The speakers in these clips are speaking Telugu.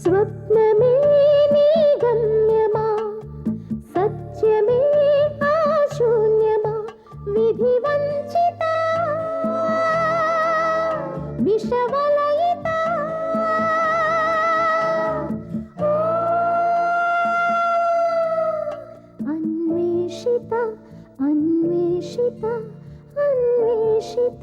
స్వప్నమే నీ గమ్యమా, సత్యమే ఆ శూన్యమా, విధి వంచిత విషవలయిత అన్వేషిత అన్వేషిత అన్వేషిత.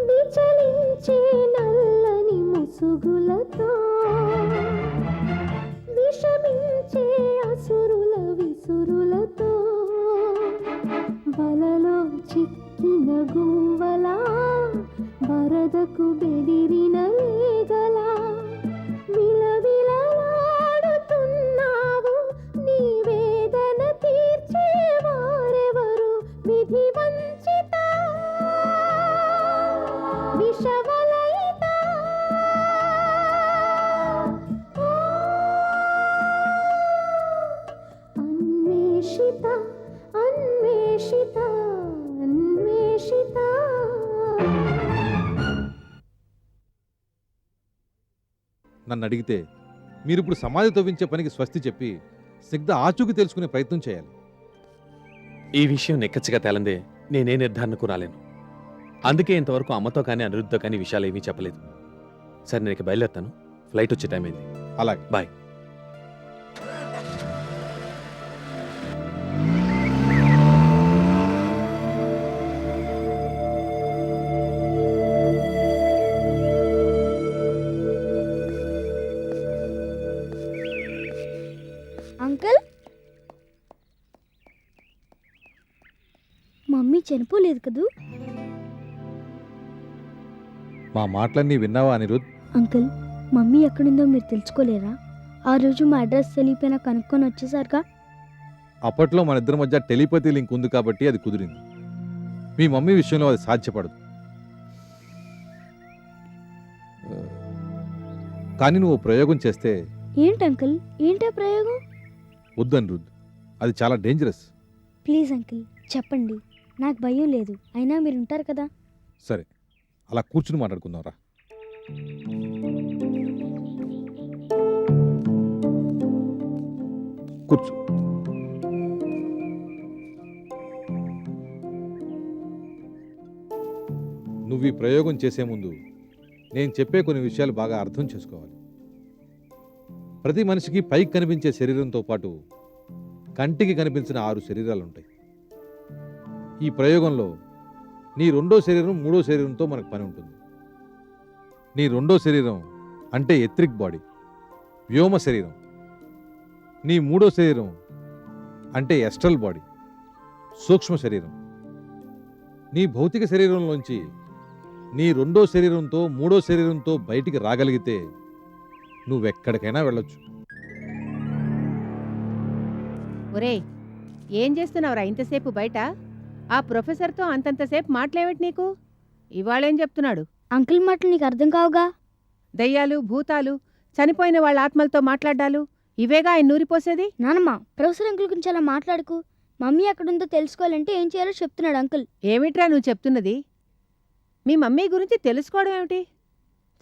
విచలించే నల్లని ముసుగులతో విషమించే అసురుల విసురులతో వలలో చిక్కిన గువ్వలా వరదకు బెదిరిన లేగలా విలవిలలాడుతున్నావు. నీ వేదన తీర్చేవారెవరు? విధి వంచిత విషవలయిత అన్వేషిత అన్వేషిత అన్వేషిత. నన్ను అడిగితే మీరిప్పుడు సమాధి తవ్వించే పనికి స్వస్తి చెప్పి సిగ్ధ ఆచూకీ తెలుసుకునే ప్రయత్నం చేయాలి. ఈ విషయం నిక్కచ్చిగా తేలందే నేనే నిర్ధారణకు రాలేను. అందుకే ఇంతవరకు అమ్మతో కానీ అనిరుద్ధితో కానీ విషయాలు ఏమీ చెప్పలేదు. సరే నేను ఇక బయలుదేరుతాను. ఫ్లైట్ వచ్చే టైం అయింది. అలాగే బాయ్. అంకుల్, మమ్మీ చనిపోలేదు కదూ? మా మాటలన్నీ విన్నావా అనిరుద్? అంకుల్, మమ్మీ ఎక్కడుందో మీరు తెలుసుకోలేరా? ఆ రోజు మా అడ్రస్ తెలియపోయినా కనుక్కొని వచ్చేసారుగా. అప్పట్లో మన ఇద్దరి మధ్య టెలిపతి లింక్ ఉంది కాబట్టి అది కుదిరింది. మీ మమ్మీ విషయంలో అది సాధ్యపడదు. కానీ నువ్వు ప్రయోగం చేస్తే. ఏంటి అంకుల్, ఏంటా ప్రయోగం? వద్దు అనిరుద్, అది చాలా డేంజరస్. ప్లీజ్ అంకుల్ చెప్పండి, నాకు భయం లేదు. అయినా మీరు ఉంటారు కదా. సరే, అలా కూర్చుని మాట్లాడుకుందాం రా. కూర్చో. నువ్వు ఈ ప్రయోగం చేసే ముందు నేను చెప్పే కొన్ని విషయాలు బాగా అర్థం చేసుకోవాలి. ప్రతి మనిషికి పైకి కనిపించే శరీరంతో పాటు కంటికి కనిపించిన 6 శరీరాలు ఉంటాయి. ఈ ప్రయోగంలో నీ రెండో శరీరం మూడో శరీరంతో మనకు పని ఉంటుంది. నీ రెండో శరీరం అంటే ఎత్రిక్ బాడీ, వ్యోమ శరీరం. నీ మూడో శరీరం అంటే ఎస్ట్రల్ బాడీ, సూక్ష్మ శరీరం. నీ భౌతిక శరీరంలోంచి నీ రెండో శరీరంతో మూడో శరీరంతో బయటికి రాగలిగితే నువ్వెక్కడికైనా వెళ్ళొచ్చు. ఒరేయ్, ఏం చేస్తున్నావురా ఇంతసేపు బయట? ఆ ప్రొఫెసర్తో అంతంతసేపు మాట్లాడేమిటి నీకు? ఇవాళేం చెప్తున్నాడు? అంకుల్ మాటలు నీకు అర్థం కావుగా. దయ్యాలు, భూతాలు, చనిపోయిన వాళ్ళ ఆత్మలతో మాట్లాడ్డాలు ఇవేగా ఆయన నూరిపోసేది. నానమ్మ, ప్రొఫెసర్ అంకుల్ గురించి అలా మాట్లాడుకు. మమ్మీ ఎక్కడుందో తెలుసుకోవాలంటే ఏం చేయాలో చెప్తున్నాడు అంకుల్. ఏమిట్రా నువ్వు చెప్తున్నది? మీ మమ్మీ గురించి తెలుసుకోవడం ఏమిటి?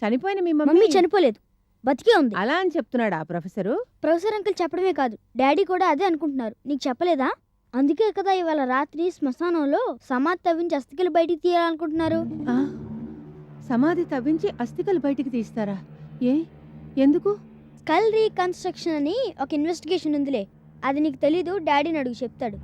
చనిపోయిన మీ మమ్మీ మమ్మీ చనిపోలేదు, బతికే ఉంది. అలా అని చెప్తున్నాడా ప్రొఫెసరు? ప్రొఫెసర్ అంకుల్ చెప్పడమే కాదు, డాడీ కూడా అదే అనుకుంటున్నారు. నీకు చెప్పలేదా? అందుకే కదా ఇవాళ రాత్రి శ్మశానంలో సమాధి తవ్వించి అస్థికలు బయటికి తీయాలనుకుంటున్నారు. సమాధి తవ్వించి అస్థికలు బయటికి తీస్తారా? ఎందుకు? స్కల్ రీకన్స్ట్రక్షన్ అని ఒక ఇన్వెస్టిగేషన్ ఉందిలే. అది నీకు తెలీదు, డాడీని అడుగు చెప్తాడు.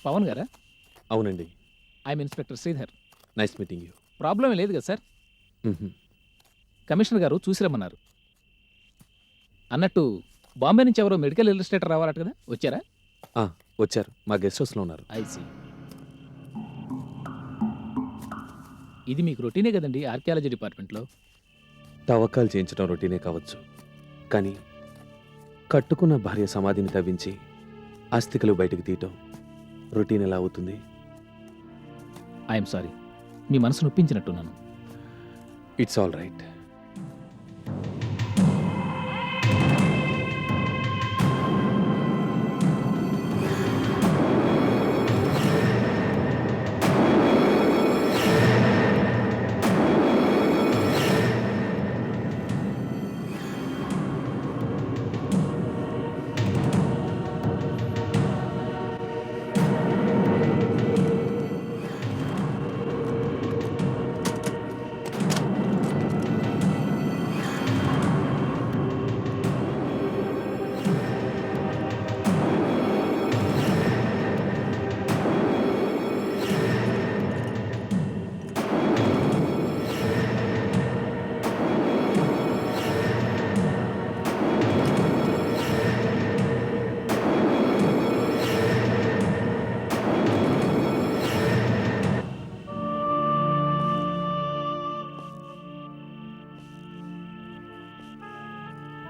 పవన్ గారా? అవునండి. I'm inspector Sridhar. Nice meeting you. Problem లేదు కదా సార్? కమిషనర్ గారు చూసి రమ్మన్నారు. అన్నట్టు బాంబే నుంచి ఎవరో మెడికల్ ఇల్లస్ట్రేటర్ రావాలట కదా, వచ్చారా? వచ్చారు, మా గెస్ట్ హౌస్లో ఉన్నారు. ఐసి. ఇది మీకు రొటీనే కదండి ఆర్కియాలజీ డిపార్ట్మెంట్లో. తవ్వకాలు చేయించడం రొటీనే కావచ్చు, కానీ కట్టుకున్న భార్య సమాధిని తవ్వించి అస్థికలు బయటకు తీయటం రొటీన్ ఎలా అవుతుంది? ఐఎమ్ సారీ, మీ మనసు నొప్పించినట్టున్నాను. It's all right.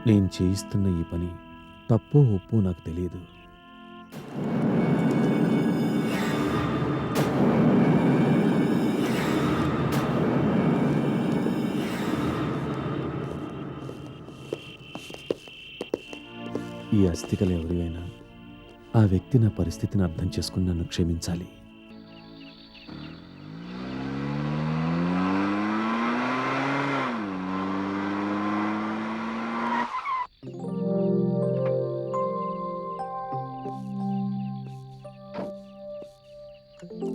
నేను చేయిస్తున్న ఈ పని తప్పో ఒప్పో నాకు తెలియదు. ఈ అస్థికలు ఎవరివైనా ఆ వ్యక్తి నా పరిస్థితిని అర్థం చేసుకుని నన్ను క్షమించాలి.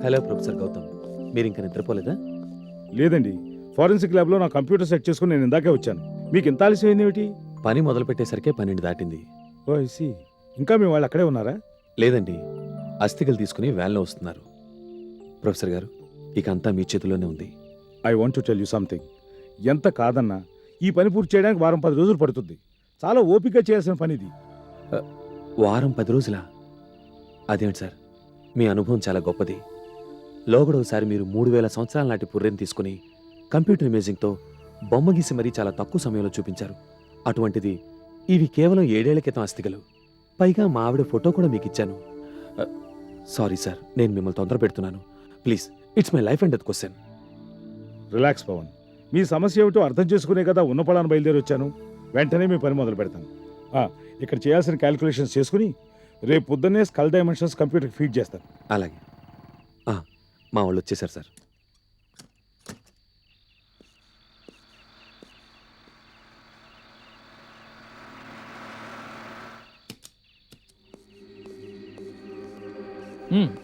హలో ప్రొఫెసర్ గౌతమ్, మీరు ఇంకా నిద్రపోలేదా? లేదండి, ఫారెన్సిక్ ల్యాబ్లో నా కంప్యూటర్ సెట్ చేసుకుని నేను ఇందాకే వచ్చాను. మీకు ఎంత ఆలస్యమైంది ఏమిటి? పని మొదలు పెట్టేసరికే 12 దాటింది. ఓ ఐసి. ఇంకా మీ వాళ్ళు అక్కడే ఉన్నారా? లేదండి, అస్థికలు తీసుకుని వ్యాన్లో వస్తున్నారు. ప్రొఫెసర్ గారు, ఇక అంతా మీ చేతిలోనే ఉంది. I want to tell you something. ఎంత కాదన్నా ఈ పని పూర్తి చేయడానికి 10 రోజులు పడుతుంది. చాలా ఓపిక చేయాల్సిన పని ఇది. వారం 10 రోజులా? అదేంటి సార్, మీ అనుభవం చాలా గొప్పది. లోగడ ఒకసారి మీరు 3000 సంవత్సరాల నాటి పుర్రెని తీసుకుని కంప్యూటర్ ఇమేజింగ్తో బొమ్మ గీసి మరీ చాలా తక్కువ సమయంలో చూపించారు. అటువంటిది ఇవి కేవలం 7 ఏళ్ల క్రితం అస్థికలు. పైగా మా ఆవిడ ఫోటో కూడా మీకు ఇచ్చాను. సారీ సార్, నేను మిమ్మల్ని తొందర పెడుతున్నాను. Please, it's my life and death question. Relax Pawan. మీ సమస్య ఏమిటో అర్థం చేసుకునే కదా ఉన్న పొలాన్ని బయలుదేరి వచ్చాను. వెంటనే మీ పని మొదలు పెడతాను. ఇక్కడ చేయాల్సిన క్యాలిక్యులేషన్స్ చేసుకుని రేపు పొద్దున్నే స్కల్ డైమెన్షన్స్ కంప్యూటర్కి ఫీడ్ చేస్తాను. అలాగే. మా వాళ్ళు వచ్చేసారు సార్.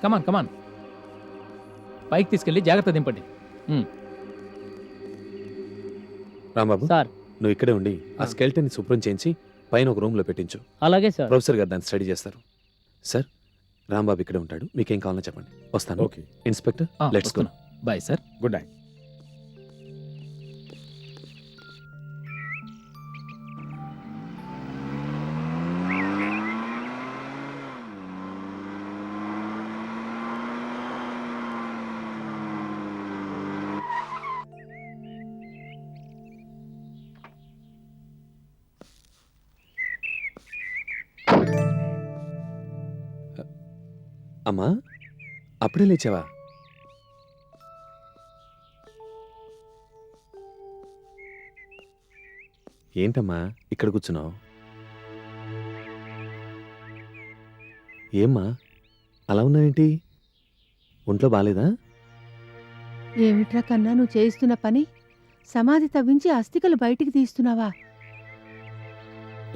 కమాన్ కమాన్, పైకి తీసుకెళ్ళి జాగ్రత్త దింపండి. రాంబాబు సార్. నువ్వు ఇక్కడే ఉండి ఆ స్కెల్టన్ శుభ్రం చేయించి పైన ఒక రూమ్లో పెట్టించు. అలాగే సార్. ప్రొఫెసర్ గారు దాన్ని స్టడీ చేస్తారు. సార్, రాంబాబు ఇక్కడే ఉంటాడు, మీకేం కావాలో చెప్పండి. వస్తాను. Okay inspector, let's go. Bye sir. Good night. అమ్మా, అప్పుడే లేచావా? ఏంటమ్మా ఇక్కడ కూర్చున్నావు? ఏమ్మా అలా ఉన్నావేంటి? ఒంట్లో బాలేదా? ఏమిట్రా కన్నా నువ్వు చేయిస్తున్న పని? సమాధి తవ్వించి అస్థికలు బయటికి తీస్తున్నావా?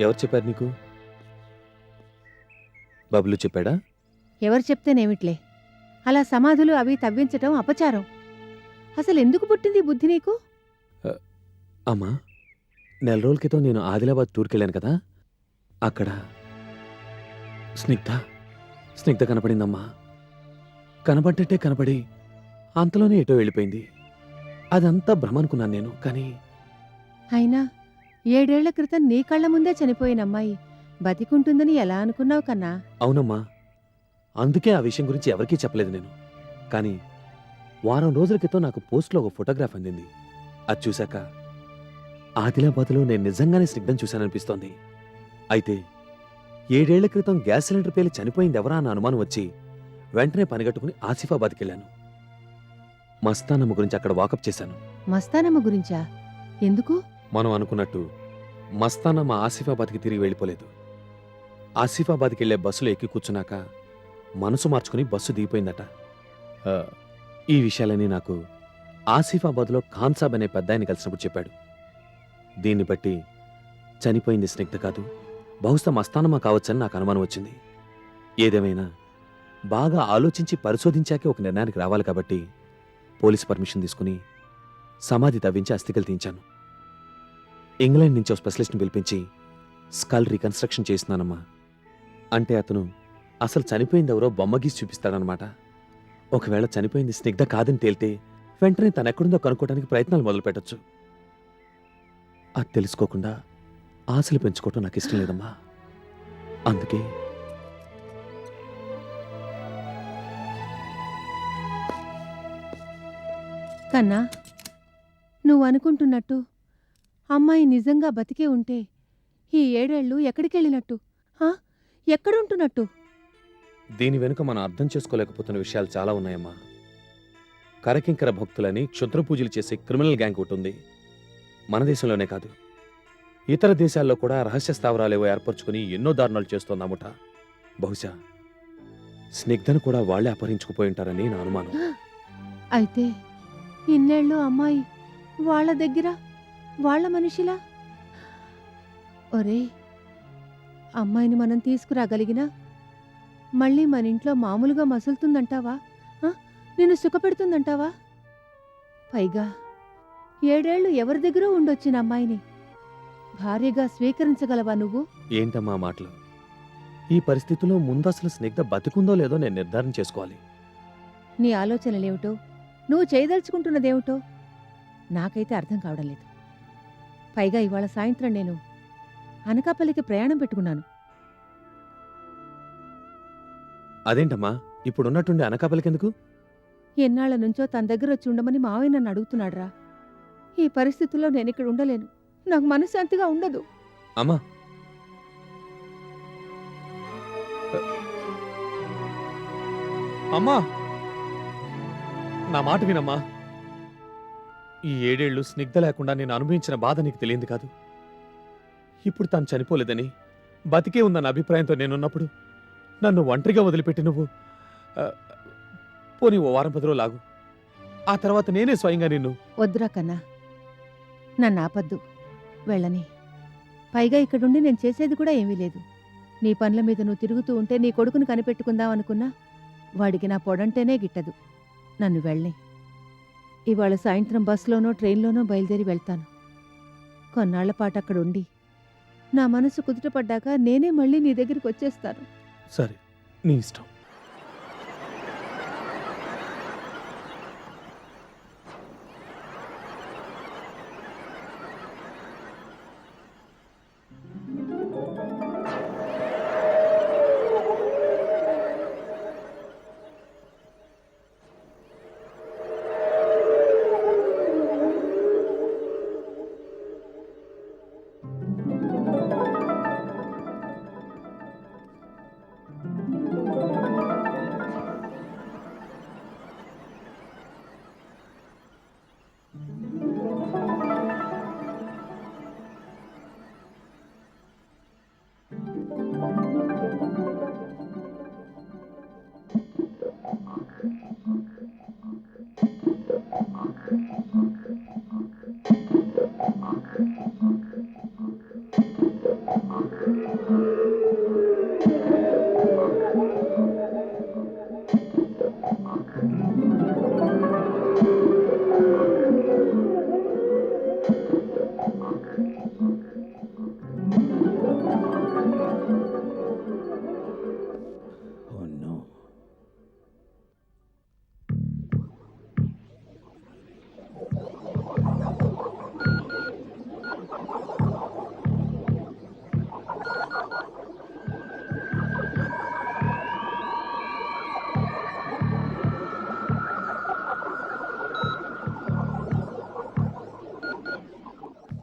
ఎవరు చెప్పారు నీకు? బబ్లు చెప్పాడా? ఎవరు చెప్తేనేమిట్లే, అలా సమాధులు అవి తవ్వించటం అపచారం. అసలు ఎందుకు పుట్టింది బుద్ధి నీకు? అమ్మా, 4 రోజుల క్రితం నేను ఆదిలాబాద్ టూర్కి వెళ్ళాను కదా, అక్కడ స్నిగ్ధ కనపడిందమ్మా. కనబడ్డట్టే కనబడి అంతలోనే ఎటో వెళ్ళిపోయింది. అదంతా భ్రమ అనుకున్నాను నేను. కానీ అయినా 7 ఏళ్ల క్రితం నీ కళ్ళ ముందే చనిపోయిన అమ్మాయి బతికుంటుందని ఎలా అనుకున్నావు కన్నా? అవునమ్మా, అందుకే ఆ విషయం గురించి ఎవరికీ చెప్పలేదు నేను. కానీ వారం రోజుల క్రితం నాకు పోస్ట్లో ఒక ఫోటోగ్రాఫ్ అందింది. అది చూశాక ఆదిలాబాద్లో నేను నిజంగానే స్నిగ్ధం చూశాననిపిస్తోంది. అయితే 7 ఏళ్ల క్రితం గ్యాస్ సిలిండర్ పేలి చనిపోయింది ఎవరా అన్న అనుమానం వచ్చి వెంటనే పనిగట్టుకుని ఆసిఫాబాద్కి వెళ్ళాను. మస్తానమ్మ గురించి అక్కడ వాకప్ చేశాను. మస్తానమ్మ గురించా? ఎందుకు? మనం అనుకున్నట్టు మస్తానమ్మ ఆసిఫాబాద్కి తిరిగి వెళ్ళిపోలేదు. ఆసిఫాబాద్కి వెళ్లే బస్సులో ఎక్కి కూర్చున్నాక మనసు మార్చుకుని బస్సు దిగిపోయిందట. ఆ, ఈ విషయాలన్నీ నాకు ఆసిఫాబాద్లో ఖాన్సాబ్ అనే పెద్ద ఆయన కలిసినప్పుడు చెప్పాడు. దీన్ని బట్టి చనిపోయింది స్నిగ్ధ కాదు, బహుశా మస్తానమ్మ కావచ్చని నాకు అనుమానం వచ్చింది. ఏదేమైనా బాగా ఆలోచించి పరిశోధించాకే ఒక నిర్ణయానికి రావాలి కాబట్టి పోలీసు పర్మిషన్ తీసుకుని సమాధి తవ్వించి అస్థికలు తీయించాను. ఇంగ్లాండ్ నుంచి ఒక స్పెషలిస్ట్ని పిలిపించి స్కల్ రీకన్స్ట్రక్షన్ చేస్తున్నానమ్మా. అంటే అతను అసలు చనిపోయిందెవరో బొమ్మ గీసి చూపిస్తాడనమాట. ఒకవేళ చనిపోయింది స్నిగ్ధ కాదని తేలితే వెంటనే తనెక్కడుందో కనుక్కోవడానికి ప్రయత్నాలు మొదలుపెట్టచ్చు. అది తెలుసుకోకుండా ఆశలు పెంచుకోవటం నాకు ఇష్టం లేదమ్మా. అందుకే కన్నా, నువ్వు అనుకుంటున్నట్టు అమ్మాయి నిజంగా బతికే ఉంటే ఈ 7 ఏళ్ళు ఎక్కడికెళ్ళినట్టు? ఎక్కడుంటున్నట్టు? దీని వెనుక మనం అర్థం చేసుకోలేకపోతున్న విషయాలు చాలా ఉన్నాయమ్మా. కరకింకర భక్తులని క్షుద్ర పూజలు చేసే క్రిమినల్ గ్యాంగ్ ఒకటి ఉంది. మన దేశంలోనే కాదు, ఇతర దేశాల్లో కూడా రహస్య స్థావరాలేవో ఏర్పరచుకుని ఎన్నో దారుణాలు చేస్తోందముట. బహుశా స్నిగ్ధను కూడా వాళ్లే అపహరించుకుపోయి ఉంటారని నా అనుమానం. అయితే ఇన్నేళ్ళు అమ్మాయి వాళ్ళ దగ్గర, వాళ్ళ మనిషిలా? ఒరే, అమ్మాయిని మనం తీసుకురాగలిగినా మళ్ళీ మన ఇంట్లో మామూలుగా మసులుతుందంటావా? నిన్ను సుఖపెడుతుందంటావా? పైగా 7 ఏళ్ళు ఎవరి దగ్గర ఉండొచ్చిన అమ్మాయిని భార్యగా స్వీకరించగలవా నువ్వు? ఏంటమ్మా మాటలు? ఈ పరిస్థితిలో ముందు అసలు స్నిగ్ధ బతికుందో లేదో నేను నిర్ధారణ చేసుకోవాలి. నీ ఆలోచనలేమిటో, నువ్వు చేయదలుచుకుంటున్నదేమిటో నాకైతే అర్థం కావడం లేదు. పైగా ఇవాళ సాయంత్రం నేను అనకాపల్లికి ప్రయాణం పెట్టుకున్నాను. అదేంటమ్మా ఇప్పుడున్నట్టుండి అనకాపలికెందుకు? ఎన్నాళ్ల నుంచో తన దగ్గర వచ్చి ఉండమని మావయ్య నన్ను అడుగుతున్నాడ్రా. ఈ పరిస్థితుల్లో నేనిక్కడ ఉండలేను. నాకు మనశ్శాంతిగా ఉండదు. అమ్మా, అమ్మా, నా మాట వినమ్మా. ఈ 7 ఏళ్ళు స్నిగ్ధ లేకుండా నేను అనుభవించిన బాధ నీకు తెలియంది కాదు. ఇప్పుడు తాను చనిపోలేదని, బతికే ఉందన్న అభిప్రాయంతో నేనున్నప్పుడు నన్ను ఒంటరిగా వదిలిపెట్టి నువ్వు పోనీ ఓ వారం 10 రోజులు ఆగు. ఆ తర్వాత నేనే స్వయంగా నిన్ను. వద్దురా కన్నా, నన్ను ఆపద్దు, వెళ్ళని. పైగా ఇక్కడుండి నేను చేసేది కూడా ఏమీ లేదు. నీ పనుల మీద నువ్వు తిరుగుతూ ఉంటే నీ కొడుకును కనిపెట్టుకుందాం అనుకున్నా వాడికి నా పొడంటేనే గిట్టదు. నన్ను వెళ్ళని. ఇవాళ సాయంత్రం బస్సులోనో ట్రైన్లోనో బయలుదేరి వెళ్తాను. కొన్నాళ్ల పాటు అక్కడ ఉండి నా మనసు కుదుటపడ్డాక నేనే మళ్ళీ నీ దగ్గరికి వచ్చేస్తాను. సరే, నీ ఇష్టం.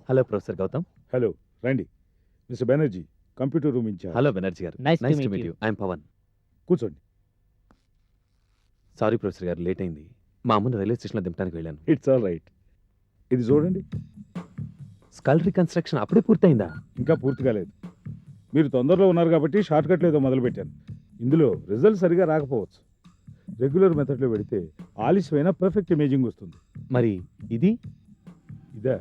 Hello professor Gautam. హలో, రండి. Mister Banerjee, computer room incharge. Hello Banerjee garu. Nice to nice to meet meet you. You. I'm Pawan. కూర్చోండి. సారీ ప్రొఫెసర్ గారు, లేట్ అయింది. మా అమ్మని రైల్వే స్టేషన్లో దింపడానికి వెళ్ళాను. It's all right. ఇది చూడండి, స్కల్ రికన్స్ట్రక్షన్ అప్పుడే పూర్తయిందా? ఇంకా పూర్తి కాలేదు. మీరు తొందరలో ఉన్నారు కాబట్టి షార్ట్కట్లో ఏదో మొదలుపెట్టాను. ఇందులో రిజల్ట్ సరిగా రాకపోవచ్చు. రెగ్యులర్ మెథడ్లో పెడితే ఆలస్యమైన పర్ఫెక్ట్ ఇమేజింగ్ వస్తుంది. మరి ఇది ఇదా?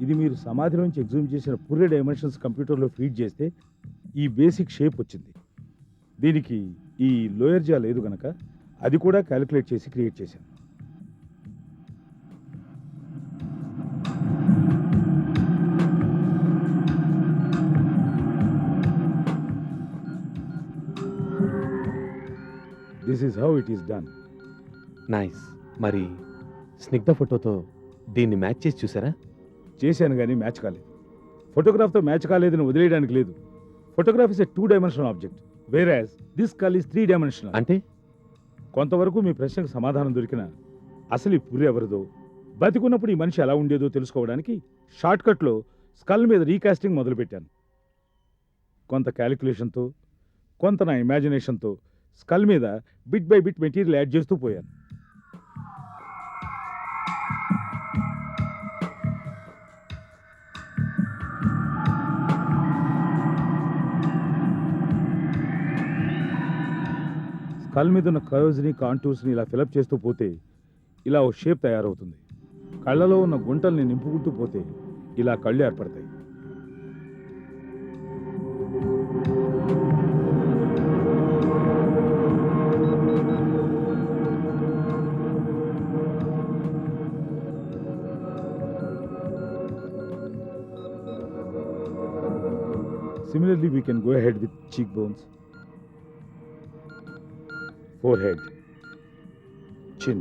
ఇది మీరు సమాధిలోంచి ఎగ్జూమ్ చేసిన పూర్వ డైమెన్షన్స్ కంప్యూటర్లో ఫీడ్ చేస్తే ఈ బేసిక్ షేప్ వచ్చింది. దీనికి ఈ లోయర్ జా లేదు గనక అది కూడా క్యాలిక్యులేట్ చేసి క్రియేట్ చేశాను. This is how it is done. Nice. మరి స్నిగ్ధ ఫోటోతో దీన్ని మ్యాచ్ చేసి చూసారా? చేశాను కానీ మ్యాచ్ కాలేదు. ఫోటోగ్రాఫ్తో మ్యాచ్ కాలేదని వదిలేయడానికి లేదు. Photograph is a 2 dimensional object, whereas this skull is 3 dimensional. అంటే కొంతవరకు మీ ప్రశ్నకు సమాధానం దొరికిన అసలు ఈ పుర్రె ఎవరిదో, బతికున్నప్పుడు ఈ మనిషి ఎలా ఉండేదో తెలుసుకోవడానికి షార్ట్కట్లో స్కల్ మీద రీకాస్టింగ్ మొదలుపెట్టాను. కొంత క్యాలిక్యులేషన్తో, కొంత నా ఇమాజినేషన్తో స్కల్ మీద bit by bit material add చేస్తూ పోయాను. స్కల్ మీద ఉన్న కర్వ్స్ని, కాంటూర్స్ని ఇలా ఫిలప్ చేస్తూ పోతే ఇలా ఓ షేప్ తయారవుతుంది. కళ్ళలో ఉన్న గుంటల్ని నింపుకుంటూ పోతే ఇలా కళ్ళు ఏర్పడతాయి. Similarly, we can go ahead with cheekbones, forehead, chin.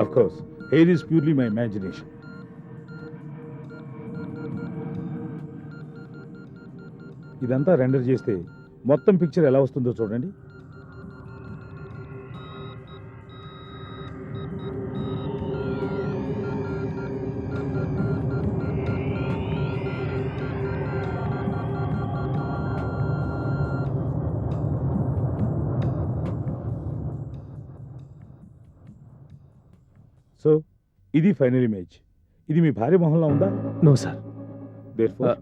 Of course, hair is purely my imagination. ఇదంతా రెండర్ చేస్తే మొత్తం పిక్చర్ ఎలా వస్తుందో చూడండి. సో ఇది ఫైనల్ ఇమేజ్. ఇది మీ భార్య మొహంలో ఉందా? No sir. Therefore,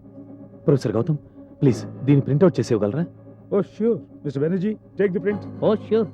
professor Gautam, please దీన్ని ప్రింట్అవుట్ చేసి ఇవ్వగలరా? oh sure, Mr. Banerjee, take the print. Oh, sure.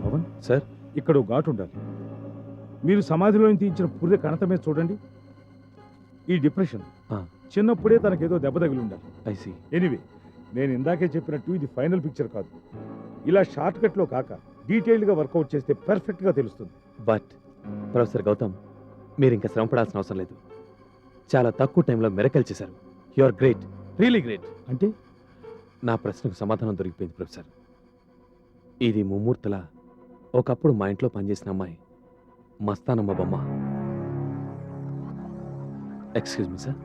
Pawan sir, ఇక్కడ ఓ ఘాటు ఉండాలి. మీరు సమాధిలో తీయించిన పుర్రె కణతమే చూడండి. ఈ డిప్రెషన్ ఆ. చిన్నప్పుడే తనకేదో దెబ్బ తగిలి ఉండాలి. I see. ఎనీవే, నేను ఇందాకే చెప్పినట్టు ఇది ఫైనల్ పిక్చర్ కాదు. ఇలా షార్ట్ కట్లో కాక డీటెయిల్డ్గా వర్కౌట్ చేస్తే పర్ఫెక్ట్గా తెలుస్తుంది. బట్ ప్రొఫెసర్ గౌతమ్, మీరు ఇంకా శ్రమ పడాల్సిన అవసరం లేదు. చాలా తక్కువ టైంలో మెరకల్ చేశారు. You are great, really great. అంటే నా ప్రశ్నకు సమాధానం దొరికిపోయింది ప్రొఫెసర్. ఇది ముమ్మూర్తుల ఒకప్పుడు మా ఇంట్లో పనిచేసిన అమ్మాయి మస్తానమ్మ బొమ్మ. Excuse me sir.